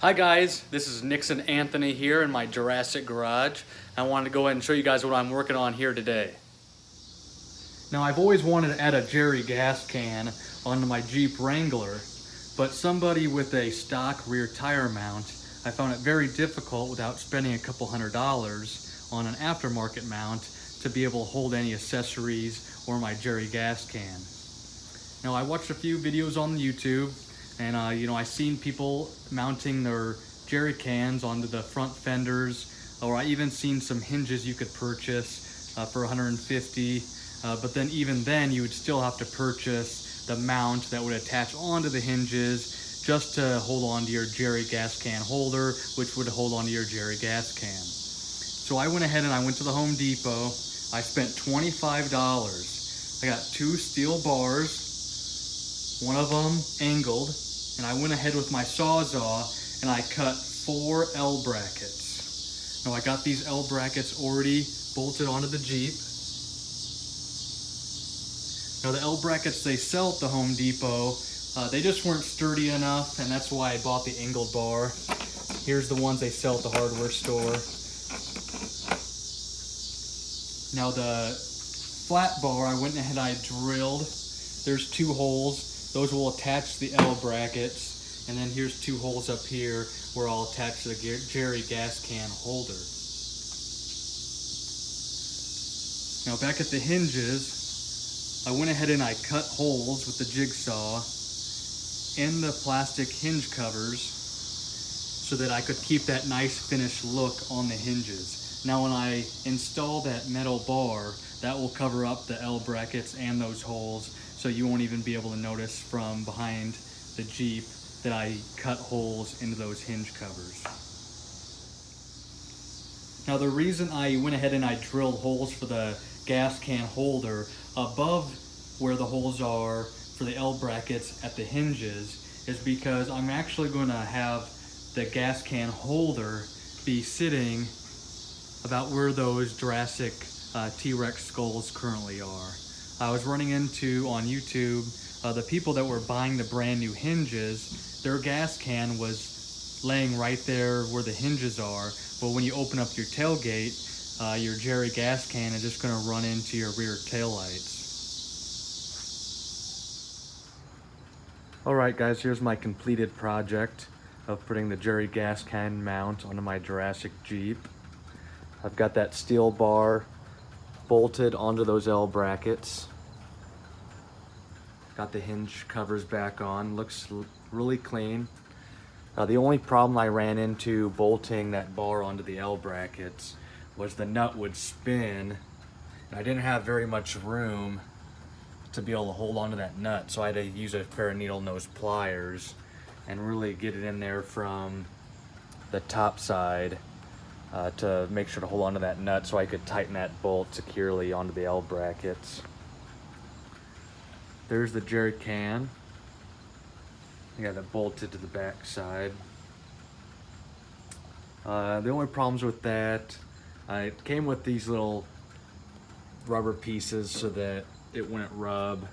Hi guys, this is Nixon Anthony here in my Jurassic garage. I wanted to go ahead and show you guys what I'm working on here today. Now I've always wanted to add a Jerry gas can onto my Jeep Wrangler, but somebody with a stock rear tire mount, I found it very difficult without spending a couple $100s on an aftermarket mount to be able to hold any accessories or my Jerry gas can. Now I watched a few videos on YouTube and I seen people mounting their jerry cans onto the front fenders, or I even seen some hinges you could purchase for $150, but then even then you would still have to purchase the mount that would attach onto the hinges just to hold on to your jerry gas can holder, which would hold on to your jerry gas can. So I went ahead and I went to the Home Depot. I spent $25. I got 2 steel bars, one of them angled, and I went ahead with my Sawzall and I cut 4 L brackets. Now I got these L brackets already bolted onto the Jeep. Now the L brackets they sell at the Home Depot, they just weren't sturdy enough, and that's why I bought the angled bar. Here's the ones they sell at the hardware store. Now the flat bar, I went ahead and I drilled. There's 2 holes. Those will attach the L brackets, and then here's 2 holes up here where I'll attach the Jerry gas can holder. Now back at the hinges, I went ahead and I cut holes with the jigsaw in the plastic hinge covers so that I could keep that nice finished look on the hinges. Now when I install that metal bar, that will cover up the L brackets and those holes, so you won't even be able to notice from behind the Jeep that I cut holes into those hinge covers. Now the reason I went ahead and I drilled holes for the gas can holder above where the holes are for the L brackets at the hinges is because I'm actually going to have the gas can holder be sitting about where those Jurassic T-Rex skulls currently are. I was running into, on YouTube, the people that were buying the brand new hinges, their gas can was laying right there where the hinges are, but when you open up your tailgate, your Jerry gas can is just gonna run into your rear taillights. Alright guys, here's my completed project of putting the Jerry gas can mount onto my Jurassic Jeep. I've got that steel bar bolted onto those L brackets. Got the hinge covers back on, looks really clean. The only problem I ran into bolting that bar onto the L brackets was the nut would spin, and I didn't have very much room to be able to hold onto that nut, so I had to use a pair of needle nose pliers and really get it in there from the top side to make sure to hold onto that nut so I could tighten that bolt securely onto the L brackets. There's the jerry can. I got it bolted to the back side. The only problems with that, it came with these little rubber pieces so that it wouldn't rub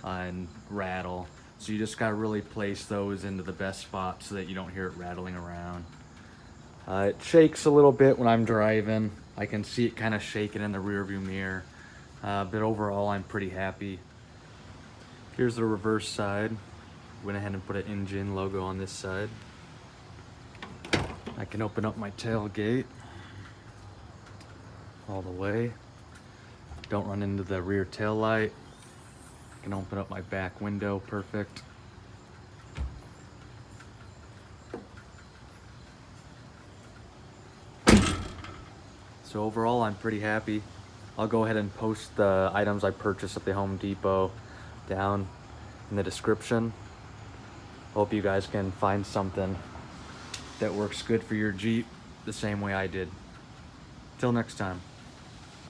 and rattle. So you just gotta really place those into the best spot so that you don't hear it rattling around. It shakes a little bit when I'm driving. I can see it kind of shaking in the rearview mirror, but overall I'm pretty happy. Here's the reverse side. Went ahead and put an engine logo on this side. I can open up my tailgate all the way. Don't run into the rear tail light. I can open up my back window perfect. So overall, I'm pretty happy. I'll go ahead and post the items I purchased at the Home Depot down in the description. Hope you guys can find something that works good for your Jeep the same way I did. Till next time.